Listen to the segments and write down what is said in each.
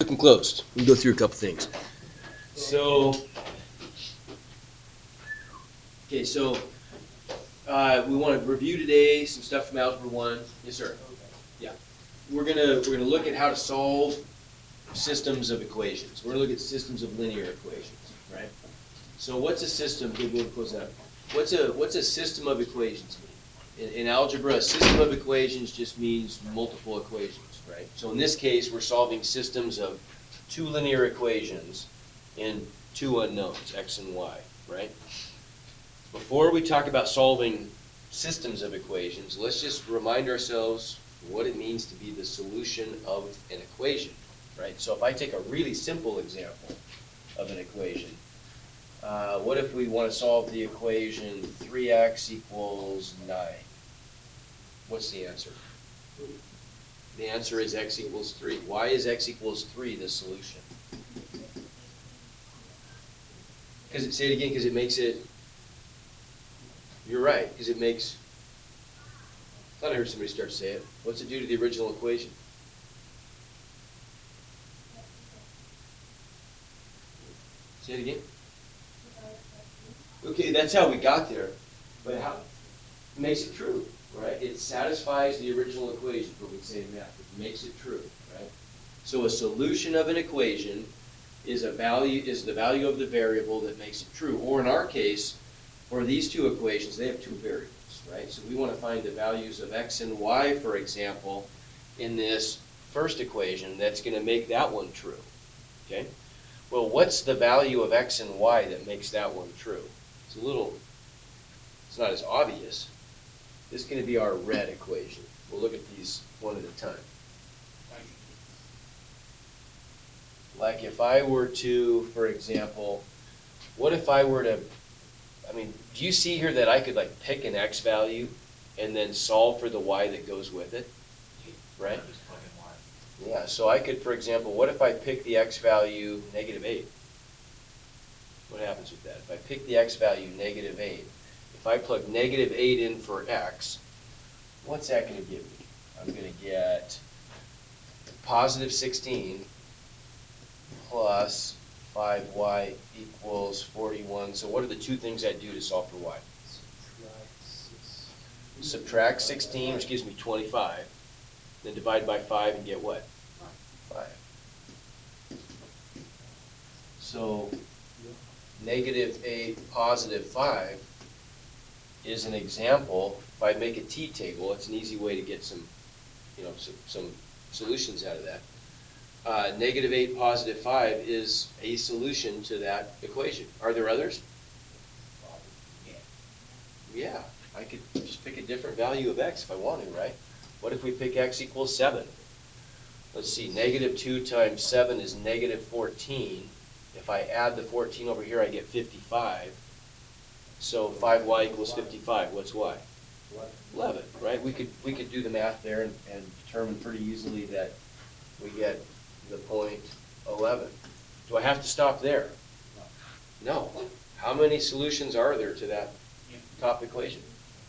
Looking closed. We can go through a couple things. So, okay, so we want to review today some stuff from Algebra 1. Yes, sir. Yeah. We're gonna look at how to solve systems of equations. We're gonna look at systems of linear equations, right? So what's a system? Okay, we'll close that up. What's a system of equations mean? In algebra, a system of equations just means multiple equations, right? So in this case, we're solving systems of two linear equations and two unknowns, x and y, right? Before we talk about solving systems of equations, let's just remind ourselves what it means to be the solution of an equation, right? So if I take a really simple example of an equation, what if we want to solve the equation 3x equals 9? What's the answer? The answer is x equals 3. Why is x equals 3 the solution? Say it again, because it makes it, you're right, because it makes, I thought I heard somebody start to say it. What's it do to the original equation? Say it again. Okay, that's how we got there, but how? It makes it true, right? It satisfies the original equation, what we say in math. It makes it true, right? So a solution of an equation is the value of the variable that makes it true. Or in our case, for these two equations, they have two variables, right? So we want to find the values of x and y, for example, in this first equation that's going to make that one true, okay? Well, what's the value of x and y that makes that one true? It's not as obvious. This is going to be our red equation. We'll look at these one at a time. Like if I were to, for example, what if I were to, do you see here that I could like pick an x value and then solve for the y that goes with it, right? Yeah, so I could, for example, what if I pick the x value -8? What happens with that? If I pick the x value -8, if I plug -8 in for x, what's that going to give me? I'm going to get positive 16 plus 5y equals 41. So what are the two things I do to solve for y? Subtract 16, which gives me 25. Then divide by 5 and get what? 5. So -8, positive 5 is an example. If I make a t-table, it's an easy way to get some solutions out of that. -8, positive 5 is a solution to that equation. Are there others? Yeah, I could just pick a different value of x if I wanted, right? What if we pick x equals 7? Let's see, -2 times 7 is -14. If I add the 14 over here, I get 55. So 5y equals 55. What's y? 11, right? We could do the math there and determine pretty easily that we get the point 11. Do I have to stop there? No. How many solutions are there to that top equation?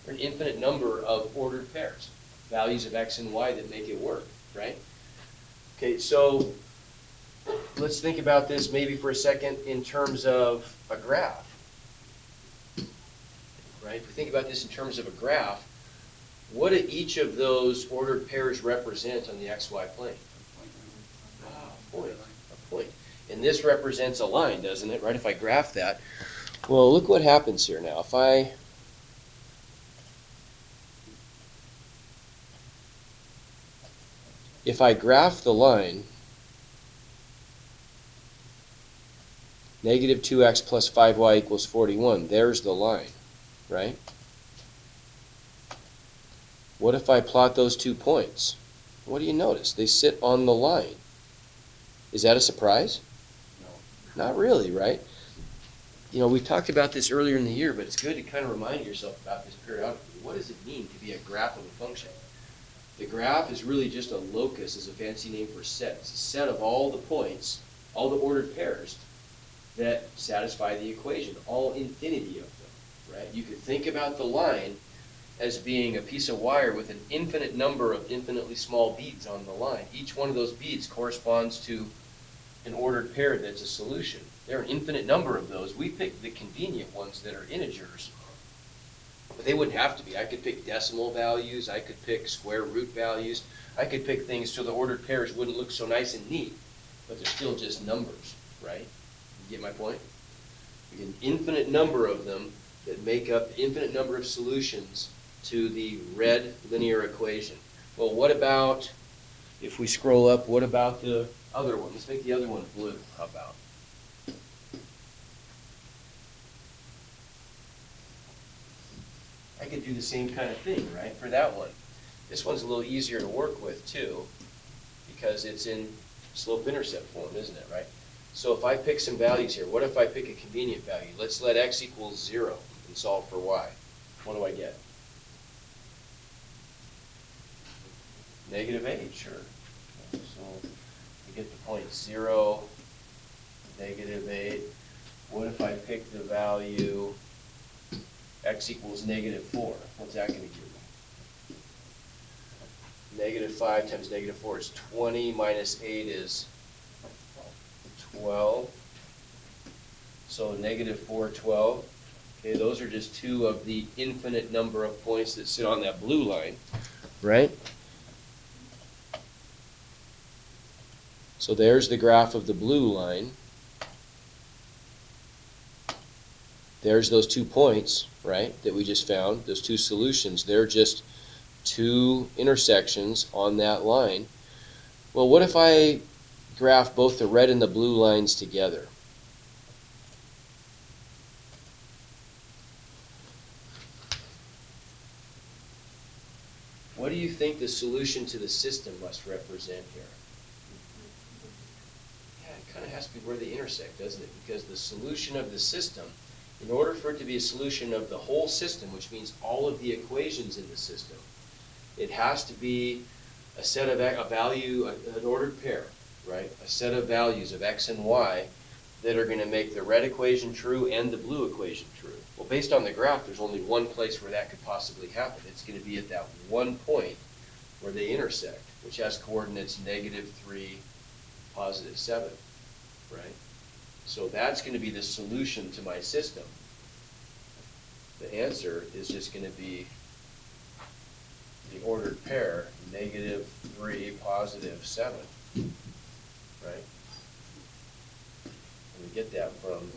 There are an infinite number of ordered pairs, values of x and y that make it work, right? Okay, so let's think about this maybe for a second in terms of a graph, right? If we think about this in terms of a graph, what do each of those ordered pairs represent on the xy plane? A point. And this represents a line, doesn't it, right? If I graph that, well, look what happens here now. If I graph the line, -2x plus 5y equals 41, there's the line, right? What if I plot those 2 points? What do you notice? They sit on the line. Is that a surprise? No. Not really, right? We talked about this earlier in the year, but it's good to kind of remind yourself about this periodically. What does it mean to be a graph of a function? The graph is really just a locus, is a fancy name for set. It's a set of all the points, all the ordered pairs that satisfy the equation, all infinity of them, right? You could think about the line as being a piece of wire with an infinite number of infinitely small beads on the line. Each one of those beads corresponds to an ordered pair that's a solution. There are an infinite number of those. We picked the convenient ones that are integers, but they wouldn't have to be. I could pick decimal values, I could pick square root values, I could pick things so the ordered pairs wouldn't look so nice and neat, but they're still just numbers, right? You get my point? An infinite number of them that make up the infinite number of solutions to the red linear equation. Well, what about, if we scroll up, what about the other one? Let's make the other one blue. How about? I could do the same kind of thing, right, for that one. This one's a little easier to work with, too, because it's in slope-intercept form, isn't it, right? So if I pick some values here, what if I pick a convenient value? Let's let x equals 0 and solve for y. What do I get? -8, sure. So we get the point 0, -8. What if I pick the value x equals -4? What's that going to give me? -5 times -4 is 20, minus 8 is 12. So -4, 12. Okay, those are just two of the infinite number of points that sit on that blue line, right? So there's the graph of the blue line. There's those 2 points, right, that we just found, those 2 solutions. They're just 2 intersections on that line. Well, what if I graph both the red and the blue lines together? What do you think the solution to the system must represent here? Yeah, it kind of has to be where they intersect, doesn't it? Because the solution of the system, in order for it to be a solution of the whole system, which means all of the equations in the system, it has to be a set of a value, an ordered pair, right? A set of values of x and y that are going to make the red equation true and the blue equation true. Well, based on the graph, there's only one place where that could possibly happen. It's going to be at that one point where they intersect, which has coordinates -3, +7, right? So that's going to be the solution to my system. The answer is just going to be the ordered pair, -3, +7, right? And we get that from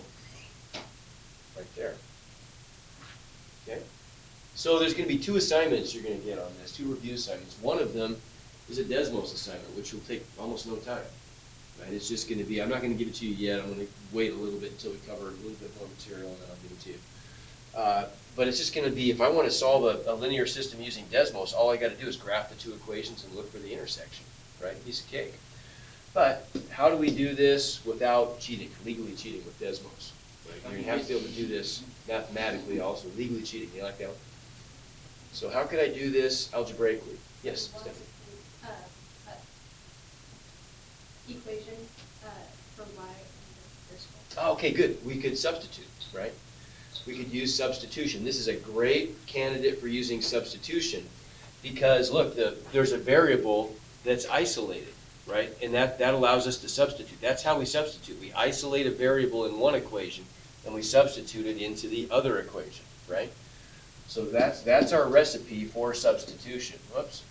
right there. Okay? So there's going to be 2 assignments you're going to get on this, 2 review assignments. One of them is a Desmos assignment, which will take almost no time. Right? It's just going to be, I'm not going to give it to you yet. I'm going to wait a little bit until we cover a little bit more material, and then I'll give it to you. But it's just going to be, if I want to solve a linear system using Desmos, all I got to do is graph the 2 equations and look for the intersection, right? Piece of cake. But how do we do this without cheating, legally cheating with Desmos? Right? You're going to have to be able to do this mathematically also, legally cheating. You like that one? So how could I do this algebraically? Yes, Stephanie? Equation for y and this one. Oh, okay, good. We could substitute, right? We could use substitution. This is a great candidate for using substitution because, look, there's a variable that's isolated, right? And that allows us to substitute. That's how we substitute. We isolate a variable in one equation and we substitute it into the other equation, right? So that's our recipe for substitution. Whoops.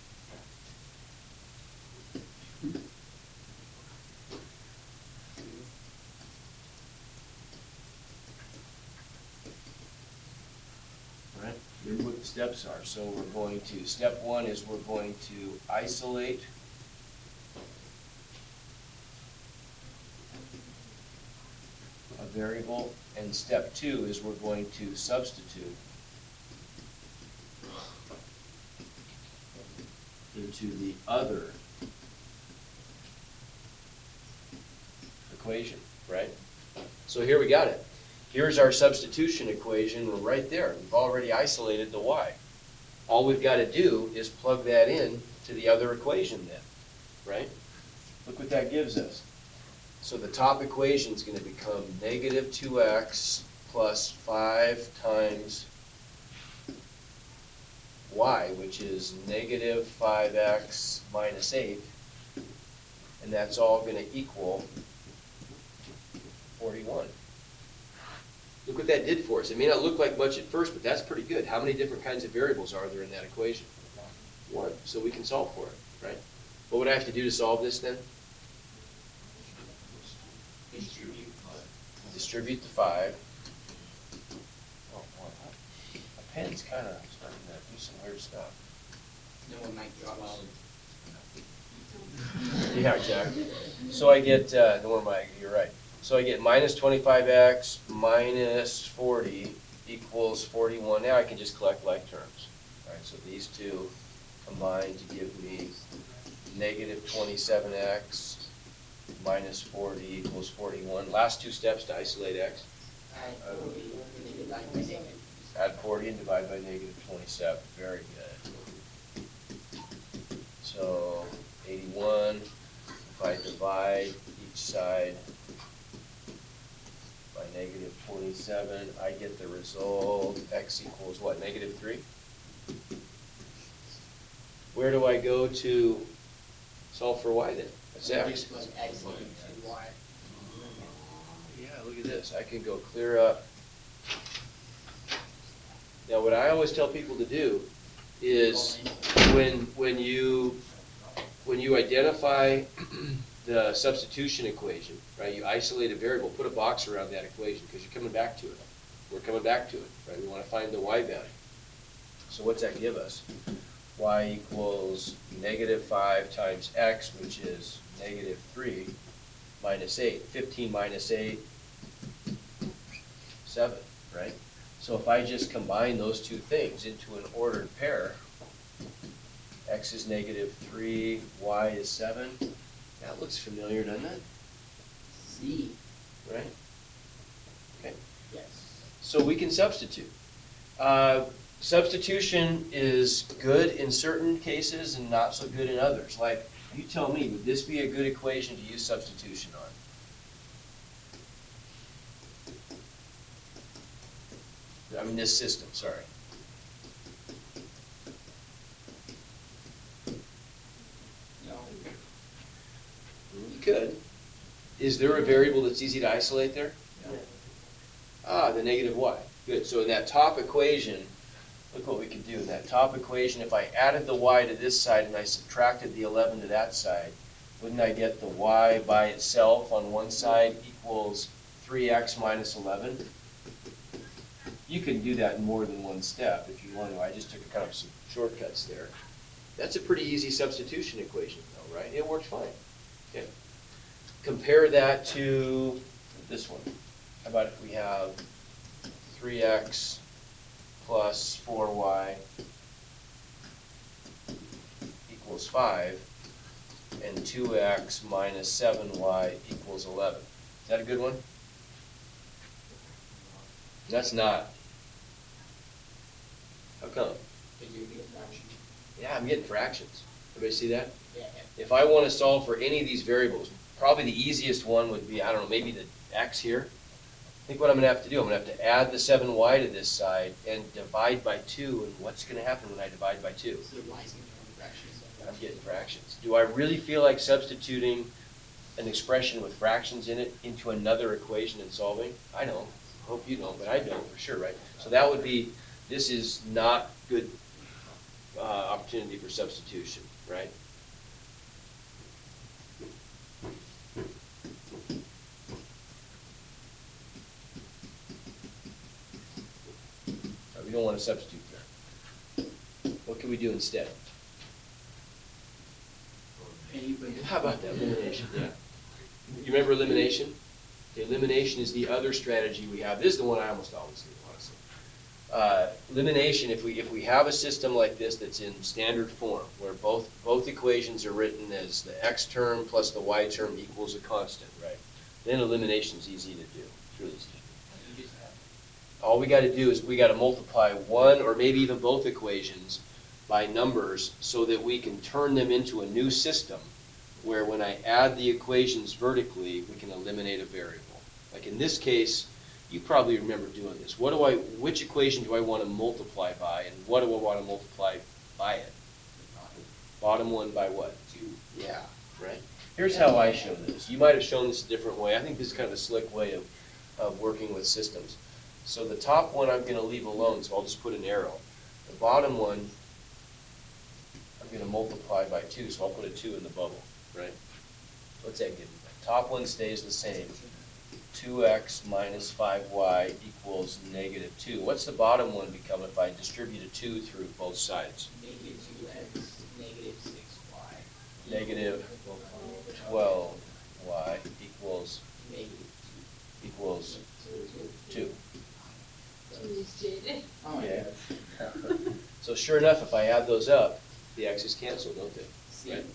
Right? Remember what the steps are. So we're going to, step 1 is we're going to isolate a variable, and step 2 is we're going to substitute into the other equation, right? So here we got it. Here's our substitution equation. We're right there. We've already isolated the y. All we've got to do is plug that in to the other equation then, right? Look what that gives us. So the top equation is going to become -2x plus 5 times y, which is -5x minus 8. And that's all going to equal 41. Look what that did for us. It may not look like much at first, but that's pretty good. How many different kinds of variables are there in that equation? One. So we can solve for it, right? What would I have to do to solve this then? Distribute the 5. Oh, boy, my pen's kind of starting to do some weird stuff. No one might drop out. Yeah, exactly. So I get, you're right. So I get minus 25x minus 40 equals 41. Now I can just collect like terms. All right, so these two combine to give me negative 27x minus 40 equals 41. Last two steps to isolate x. Add 40 and divide by negative 27. Very good. So 81, if I divide each side by negative 27, I get the result x equals what, negative 3? Where do I go to solve for y then? That's x. Yeah, look at this. I can go clear up. Now, what I always tell people to do is when you identify the substitution equation, right? You isolate a variable, put a box around that equation because you're coming back to it. We're coming back to it, right? We want to find the y value. So what's that give us? Y equals negative 5 times x, which is negative 3 minus 8. 15 minus 8, 7, right? So if I just combine those two things into an ordered pair, x is negative 3, y is 7. That looks familiar, doesn't it? C. Right? Okay. Yes. So we can substitute. Substitution is good in certain cases and not so good in others. Like, you tell me, would this be a good equation to use substitution on? I mean, this system, sorry. No. You could. Is there a variable that's easy to isolate there? Ah, the negative y. Good. So in that top equation, look what we could do. In that top equation, if I added the y to this side and I subtracted the 11 to that side, wouldn't I get the y by itself on one side equals 3x minus 11? You can do that in more than one step if you want to. I just took kind of some shortcuts there. That's a pretty easy substitution equation though, right? It works fine. Okay. Compare that to this one. How about if we have 3x plus 4y equals 5, and 2x minus 7y equals 11. Is that a good one? That's not. How come? Did you get fraction? Yeah, I'm getting fractions. Everybody see that? Yeah. If I want to solve for any of these variables, probably the easiest one would be, I don't know, maybe the x here. I think what I'm going to have to do, I'm going to have to add the 7y to this side and divide by 2. And what's going to happen when I divide by 2? So the y's gonna turn fractions. I'm getting fractions. Do I really feel like substituting an expression with fractions in it into another equation and solving? I don't. Hope you don't, but I don't for sure, right? So that would be, this is not good opportunity for substitution, right? We don't want to substitute there. What can we do instead? How about that, elimination? Yeah. You remember elimination? Elimination is the other strategy we have. This is the one I almost always do, honestly. Elimination, if we have a system like this that's in standard form, where both equations are written as the x term plus the y term equals a constant, right? Then elimination is easy to do. It's really easy. All we got to do is we got to multiply one or maybe even both equations by numbers so that we can turn them into a new system where when I add the equations vertically, we can eliminate a variable. Like in this case, you probably remember doing this. Which equation do I want to multiply by, and what do I want to multiply by it? Bottom one by what? 2. Yeah, right. Here's how I show this. You might have shown this a different way. I think this is kind of a slick way of working with systems. So the top one I'm gonna leave alone, so I'll just put an arrow. The bottom one, I'm gonna multiply by 2, so I'll put a 2 in the bubble, right? What's that give me? Top one stays the same. 2x minus 5y equals negative 2. What's the bottom one become if I distribute a 2 through both sides? Negative 2x, negative 6y. Negative 12y equals Negative equals 2. 2. Oh, Okay. yeah. So sure enough, if I add those up, the x's cancel, don't they? See? Right.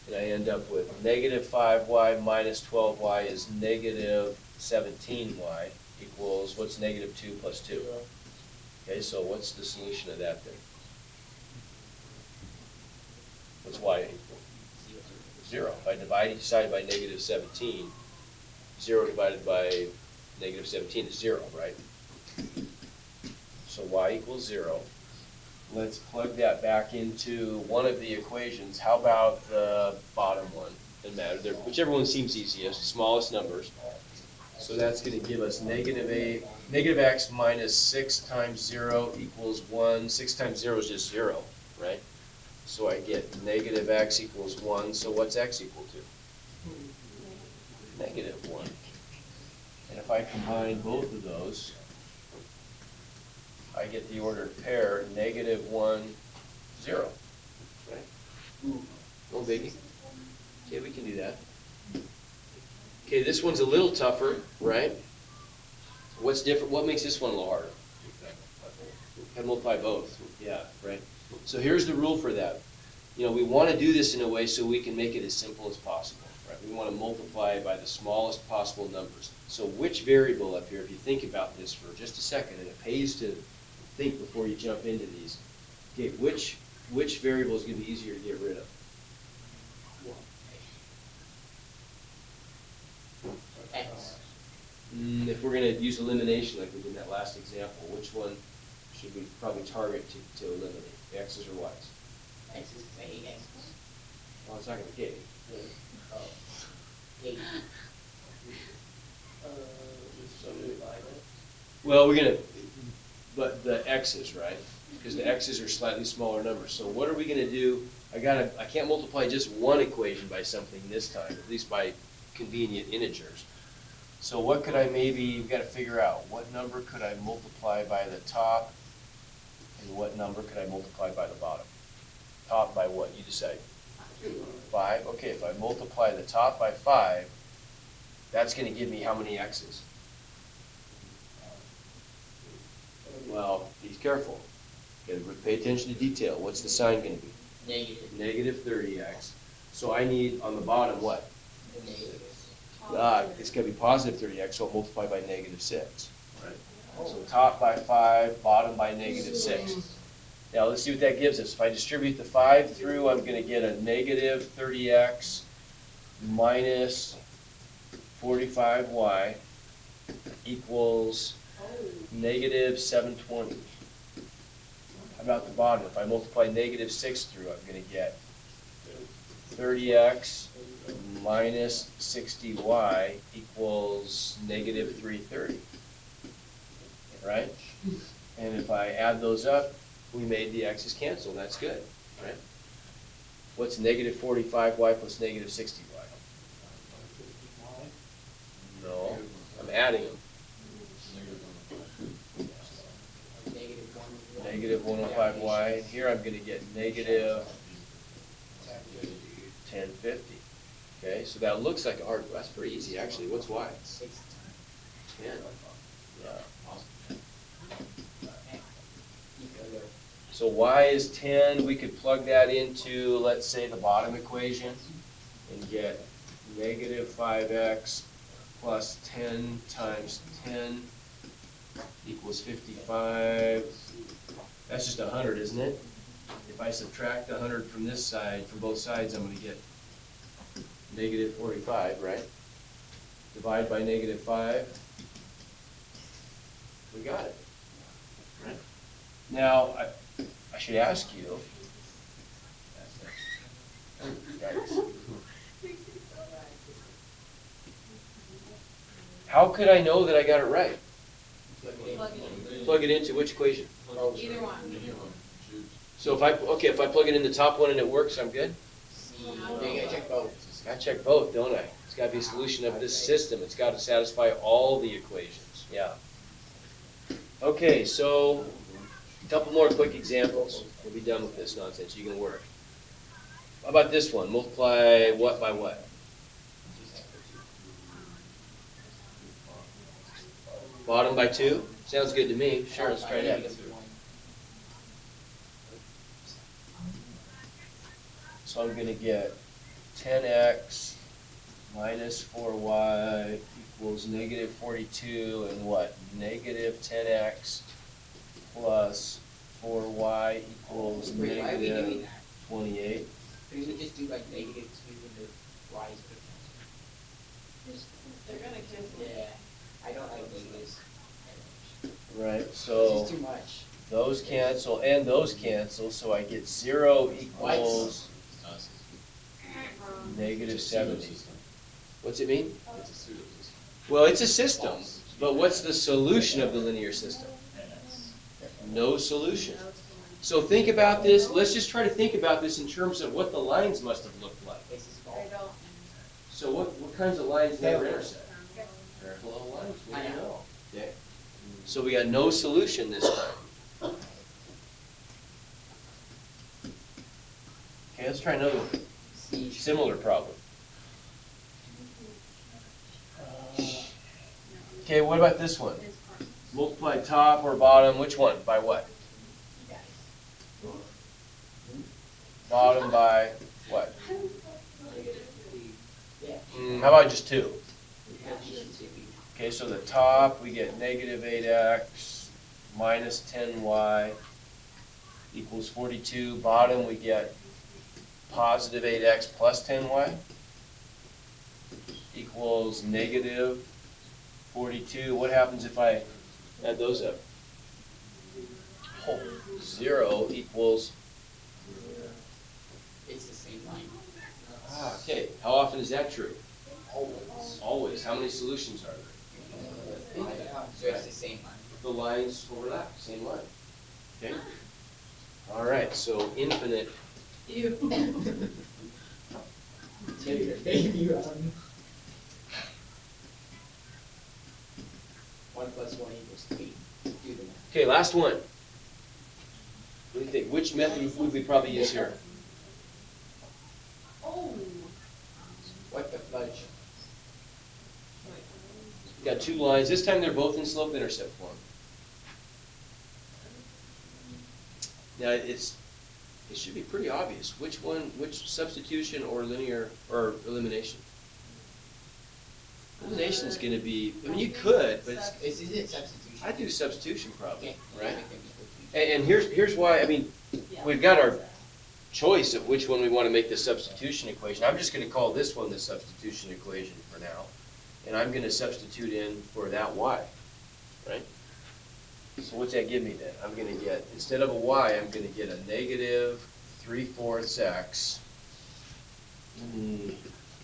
And I end up with negative 5y minus 12y is negative 17y equals, what's negative 2 plus 2? Okay, so what's the solution of that then? What's y equal? 0. If I divide each side by negative 17, 0 divided by negative 17 is 0, right? So y equals 0. Let's plug that back into one of the equations. How about the bottom one? Doesn't matter. Whichever one seems easiest, smallest numbers. So that's going to give us negative x minus 6 times 0 equals 1. 6 times 0 is just 0, right? So I get negative x equals 1. So what's x equal to? Negative 1. And if I combine both of those, I get the ordered pair, negative 1, 0. Right? No biggie. Okay, we can do that. Okay, this one's a little tougher, right? What's different? What makes this one a little harder? Gotta multiply both. Yeah, right. So here's the rule for that. You know, we want to do this in a way so we can make it as simple as possible. Right? We want to multiply by the smallest possible numbers. So which variable up here, if you think about this for just a second, and it pays to think before you jump into these. Okay, which variable is going to be easier to get rid of? X. If we're going to use elimination like we did in that last example, which one should we probably target to eliminate? The x's or y's? X is the same X's. Well, it's not going to be k. Oh. 8. Well, we're going to, but the x's, right? Because the x's are slightly smaller numbers. So what are we going to do? I can't multiply just one equation by something this time, at least by convenient integers. So what could I we've got to figure out. What number could I multiply by the top, and what number could I multiply by the bottom? Top by what? You decide. 5? Okay, if I multiply the top by 5, that's going to give me how many x's? Well, be careful. You gotta pay attention to detail. What's the sign going to be? Negative. Negative 30x. So I need, on the bottom, what? Negative. It's going to be positive 30x, so I'll multiply by negative 6. Right. So top by 5, bottom by negative 6. Now let's see what that gives us. If I distribute the 5 through, I'm going to get a negative 30x minus 45y equals negative 720. How about the bottom? If I multiply negative 6 through, I'm going to get 30x minus 60y equals negative 330. Right? And if I add those up, we made the x's cancel. That's good. Right? What's negative 45y plus negative 60y? No, I'm adding them. Negative 105y, and here I'm going to get negative 1050. Okay, so that looks like a hard, that's pretty easy actually. What's y? 10. Yeah. So y is 10. We could plug that into, let's say, the bottom equation and get negative 5x plus 10 times 10 equals 55. That's just 100, isn't it? If I subtract 100 from this side, from both sides, I'm going to get negative 45, right? Divide by negative 5. We got it. Right? Now, I should ask you, How could I know that I got it right? Plug it in. Plug it in. Plug it into which equation? Either one. So if I plug it in the top one and it works, I'm good? See, you gotta check both. I check both, don't I? It's gotta be a solution of this system. It's gotta satisfy all the equations, yeah. Okay, so, a couple more quick examples. We'll be done with this nonsense. You can work. How about this one? Multiply what by what? Bottom by 2? Sounds good to me. Sure, let's try that. So I'm gonna get 10x minus 4y equals negative 42 and what? Negative 10x plus 4y equals Wait, why are we doing negative that? 28. Couldn't we just do like negative 2 and the y's could They're gonna cancel. cancel? Yeah, I don't like negatives. Right, It's so just too much. those cancel and those cancel, so I get 0 equals negative 70. What's it mean? Well, it's a system, but what's the solution of the linear system? No solution. So think about this, let's just try to think about this in terms of what the lines must have looked like. This is I golf. don't. So what kinds of lines never intersect? Parallel lines, what do you I know. know? Okay. So we got no solution this time. Okay, let's try another one. See, Similar problem. Okay, what about this one? Multiply top or bottom, which one? By what? you guys. Bottom by what? Yeah. How about just 2? Because you should see. Okay, so the top, we get negative 8x minus 10y equals 42. Bottom, we get positive 8x plus 10y equals negative 42. What happens if I add those up? 0 equals, It's the same line. okay, how often is that true? Always. Always. How many solutions are there? So it's the same line. The lines overlap, same line. Okay? All right, so infinite. You. Take your baby on. 1 plus 1 equals 3. Do the math. Okay, last one. What do you think? Which method would we probably use here? Oh. What the fudge? Got 2 lines. This time they're both in slope-intercept form. Now it should be pretty obvious. Which substitution or linear or elimination? Elimination is going to be. I mean, you could, but Is it substitution? I do substitution probably, Okay. right? Everything is equal to- And here's why. I mean, we've got our choice of which one we want to make the substitution equation. I'm just going to call this one the substitution equation for now. And I'm going to substitute in for that y, right? So what's that give me then? I'm going to get, instead of a y, I'm going to get a negative 3/4 x. Let me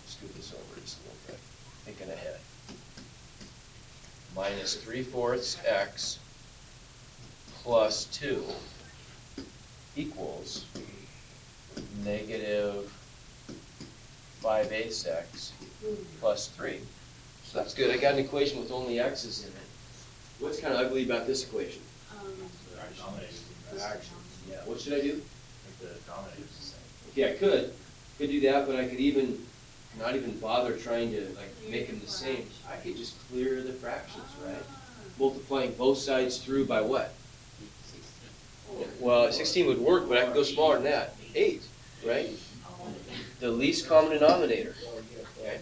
scoot this over just a little bit, thinking ahead. Minus 3/4 x plus 2 equals negative 5/8 x plus 3. So that's good. I got an equation with only x's in it. What's kind of ugly about this equation? Yeah. What should I do? Okay, I could do that, but I could even not even bother trying to like make them the same. I could just clear the fractions, right? Multiplying both sides through by what? 16. Well, 16 would work, but I could go smaller than that. 8, right? The least common denominator. Okay.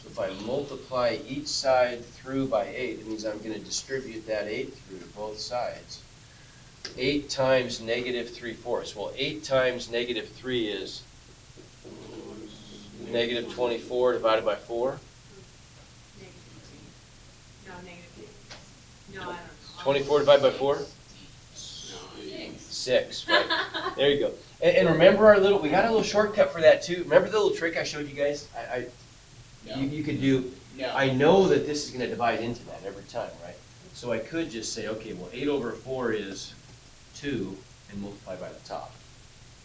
So if I multiply each side through by 8, it means I'm going to distribute that 8 through to both sides. 8 times negative 3/4. Well, 8 times negative 3 is negative 24 divided by 4. No, negative. No, I don't know. 24 divided by 4? 6, right? There you go. And remember we got a little shortcut for that too. Remember the little trick I showed you guys? No. You could do, No. I know that this is gonna divide into that every time, right? So I could just say, okay, well, 8/4 is 2 and multiply by the top.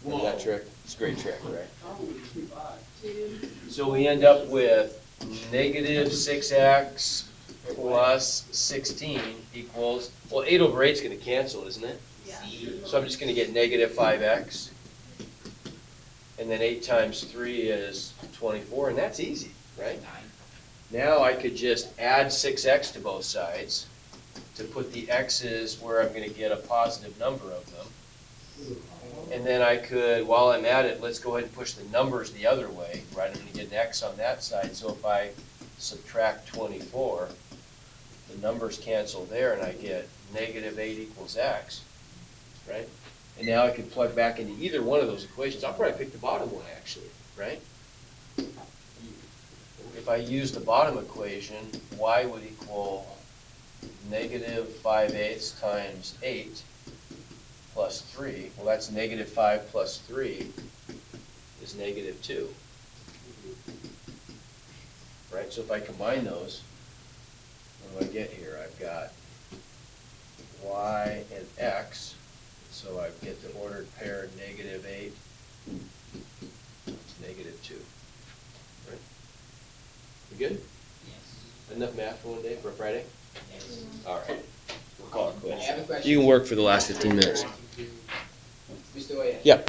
Remember that trick? It's a great trick, right? Two. So we end up with negative 6x plus 16 equals, well, 8/8 is gonna cancel, isn't it? Yeah. So I'm just gonna get negative 5x. And then 8 times 3 is 24, and that's easy, right? 9. Now I could just add 6x to both sides to put the x's where I'm gonna get a positive number of them. And then I could, while I'm at it, let's go ahead and push the numbers the other way, right? I'm gonna get an x on that side, so if I subtract 24, the numbers cancel there and I get negative 8 equals x, right? And now I could plug back into either one of those equations. I'll probably pick the bottom one actually, right? If I use the bottom equation, y would equal negative 5/8 times 8 plus 3. Well, that's negative 5 plus 3 is negative 2. Right, so if I combine those, what do I get here? I've got y and x, so I get the ordered pair negative 8, negative 2. Right? You good? Yes. Enough math for one day, for a Friday? Yes. All right. We'll call it I quits. have a question. You can work for the last 15 minutes. Mr. Oya. Yeah.